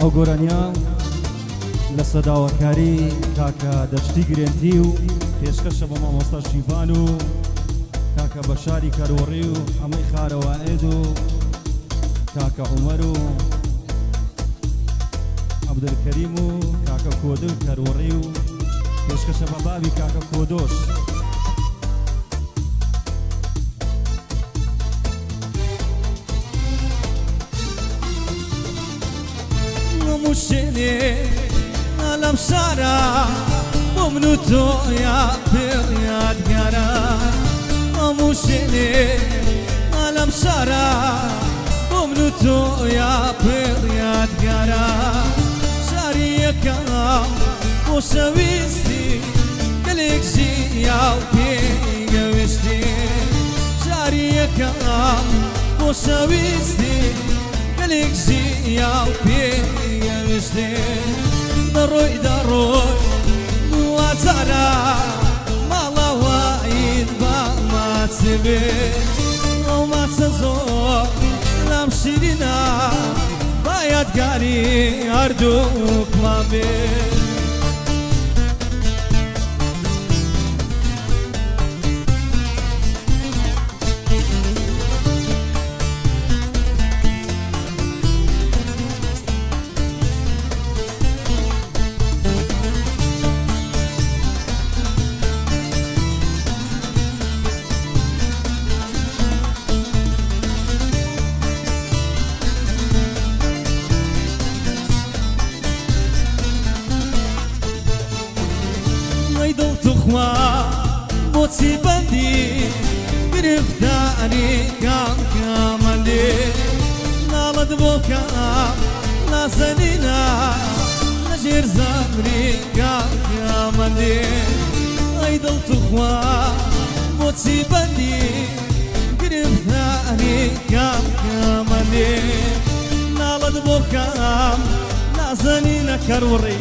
ئەو گۆرانیا لە سەداوەکاری کاکە دەشتی گرێنتی و پێشکەشە بە مامۆستا شیفان و کاکە بەشاری کەروەڕی و ئەمەی خارەوائێد و کاکە عومەر و عەبدولکەریم و کاکە کۆدە و کەروەڕی و پێشکەشە بە بابی کاکە کۆدۆش مشتني ألم شارع ممنوتو يا برياد جارا مشتني ألم شارع ممنوتو يا برياد جارا شاريك وشويستي قلك شي يا بيجوشتي شاريك وشويستي قلك شي يا بيجوشتي دروي دروي وزارا مالا وايد ما تسبي وما تزور لم شيرنا بايد قاري أردوك ما بي بوتي بندي قرفتاني كام كاملي نالد بوكا نازنينا نجير زمري كام كاملي ايدل تخوا بوتي بندي قرفتاني كام كاملي نالد بوكا نازنينا كروري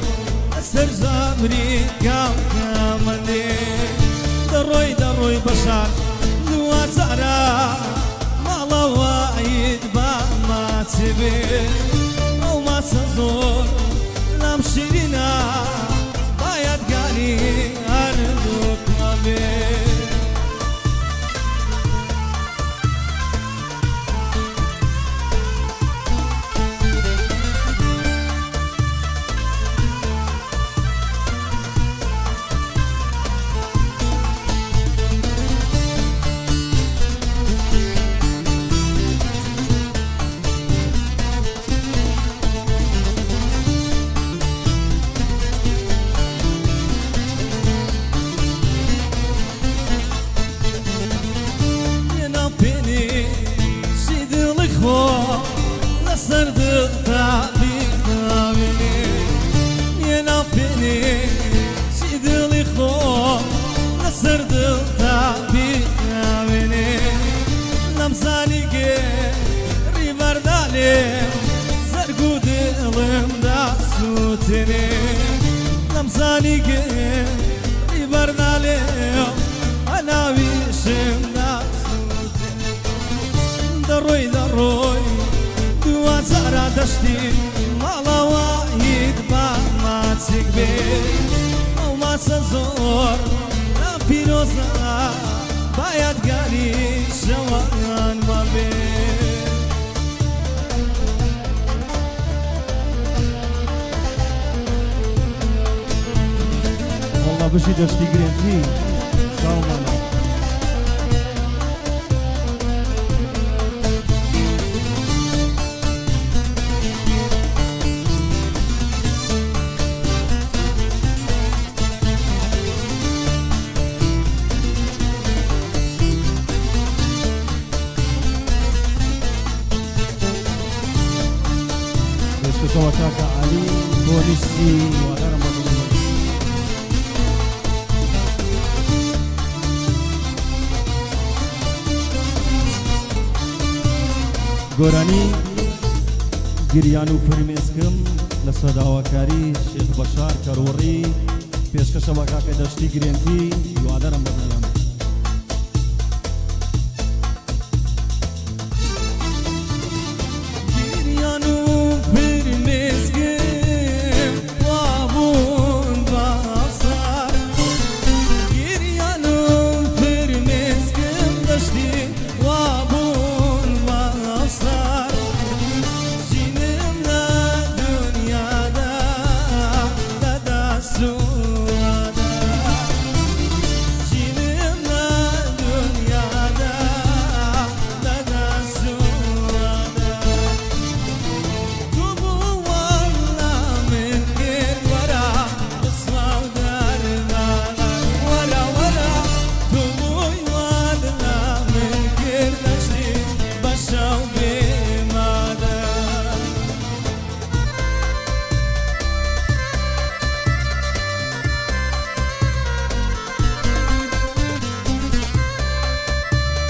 سر زمري كام كاملي دروي بشار نوازارا مالا وايد ما تبي او ما تزور لام شيرنا بايد قالي أردوك ما بي لمزاني يبرنا ليهم أنا ويشم دروي دوازارا دشتي مالا وايد ما تسكبي أو ما تزور لا بيروزا بايد قالي شوان ما بي بشي دشتی گرینتی سلام بشكتوا كاكا علي بونيسي وغير مطلوب گۆرانی گریان و فرمێسکم لە سەداوەکاری شێخ بەشار کەروەڕی پێشکەشە بە کاکە دەشتی گرێنتی هیوادارم بەدەڵێم گریان و فرمێسکم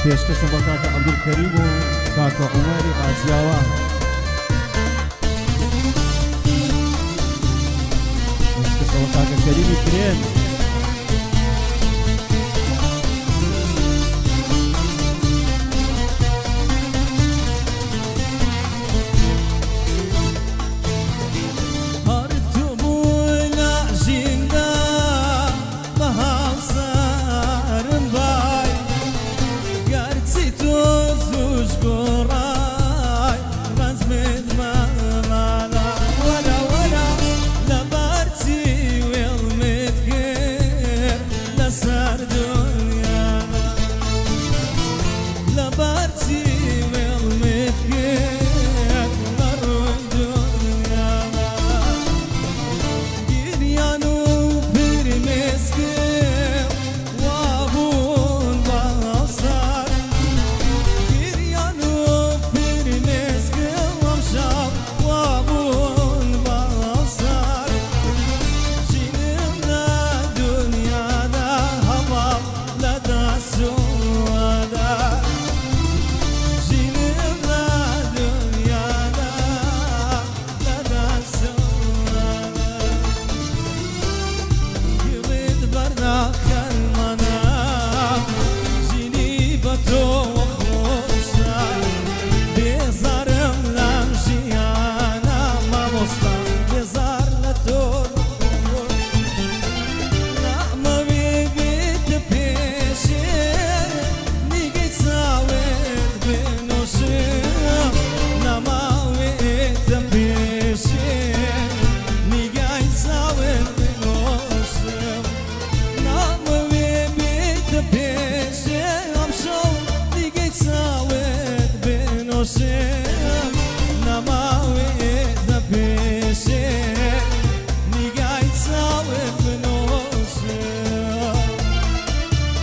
پێشکەشە بە کاکە عەبدولکەریم و کاکە عومەری ئاجیاوە پێشکەشە بە کاکە کەریمی کرێن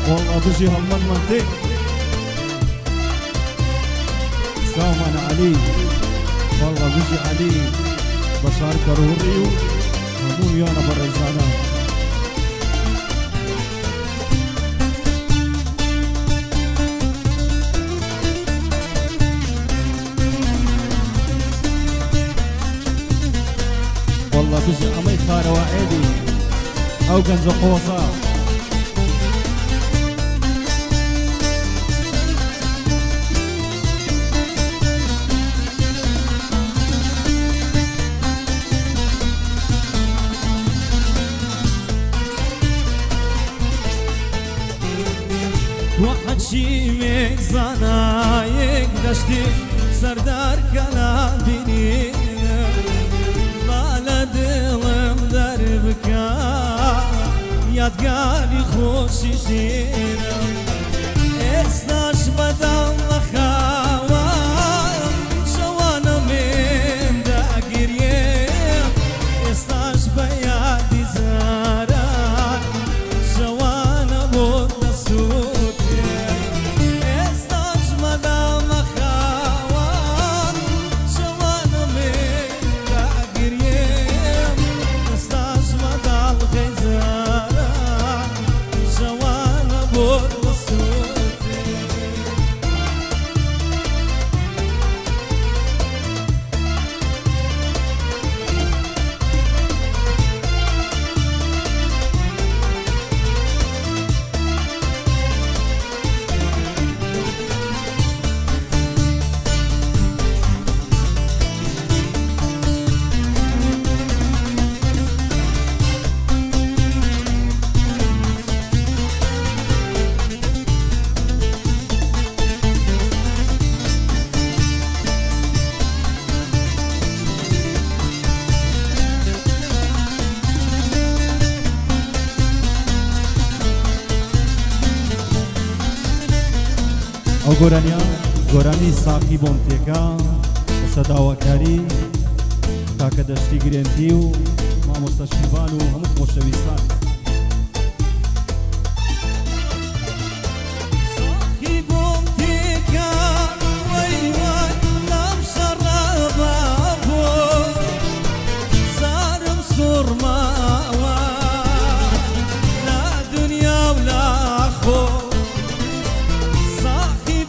والله بجي هالمن منطق سامان علي والله بجي علي بشار كروريو همون يانا برزانا والله بجي أمي خارة وعيدي أو كنز قوصا وحشيمك زنايك دشتي سردار كلابيني لا دلم دربك يادقالي خوشي شينا استاش بدل خاوان شوانا من داقريم استاش بيادي زاران شوانا بود نسود ئەو گۆرانیا گۆرانی ساقی بۆمتێکە بە سەداوەکاری کاکە دەشتی گرێنتی و مامۆستا شیبان و هەموو خۆشەویستان صاحي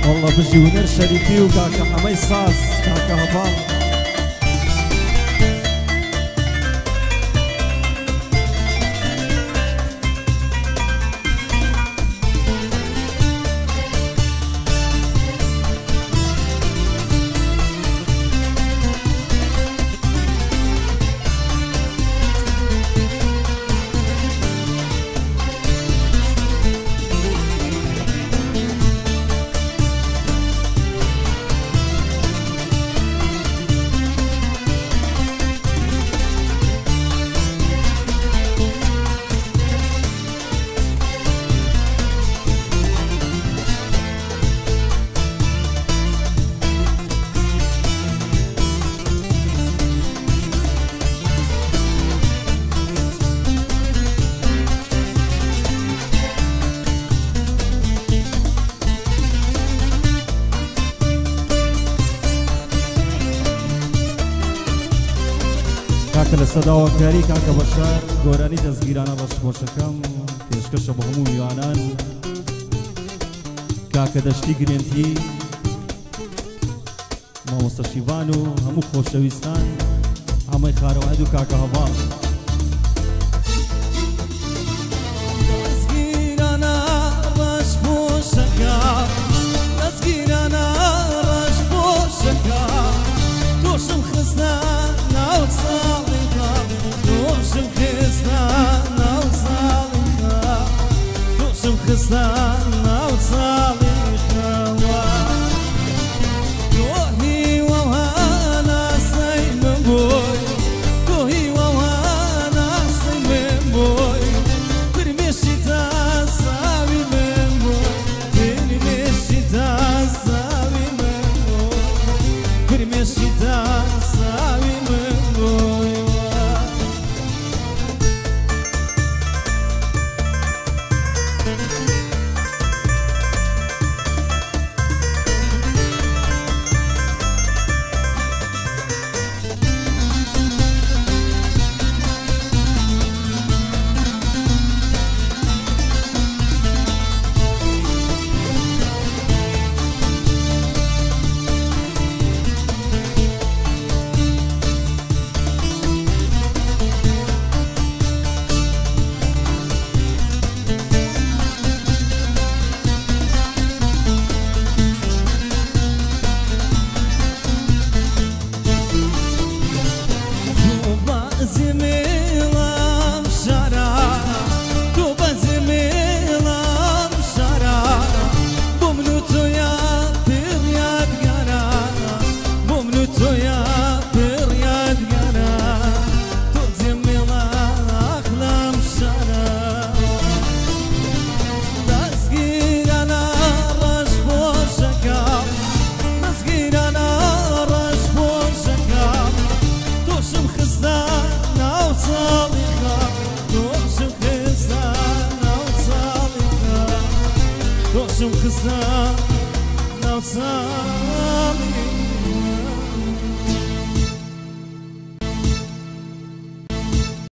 والله بجي ونر شريفي وكاكا حمي صاص كاكا هبال کاکە لە سەداوەکاری کاکە بەشار گۆرانی دەستگیرانە بەشخۆشەکەم پێشکەشە بە هەموو میوانان کاکە دەشتی گرێنتی مامۆستا شیڤان و هەموو خۆشەویستان ئەمەی خارەوەهەد و کاکە هەڤاڵ دەستگیرانە ڕەشبۆشەکە دەستگیرانە ڕەشبۆشەکە تۆشم خستە ناو ساڵێکە تۆشم خستە ناو ساڵێکە تۆشم خستە ناو ساڵێکەوە تۆ هیوەها ناسەی من بۆی تۆ هیوەها ناسەی من بۆی فرمێشی تا ساوی من بۆی فرمێشی تا ساوی من بۆی فرمێشی تا ساوی من بۆی Some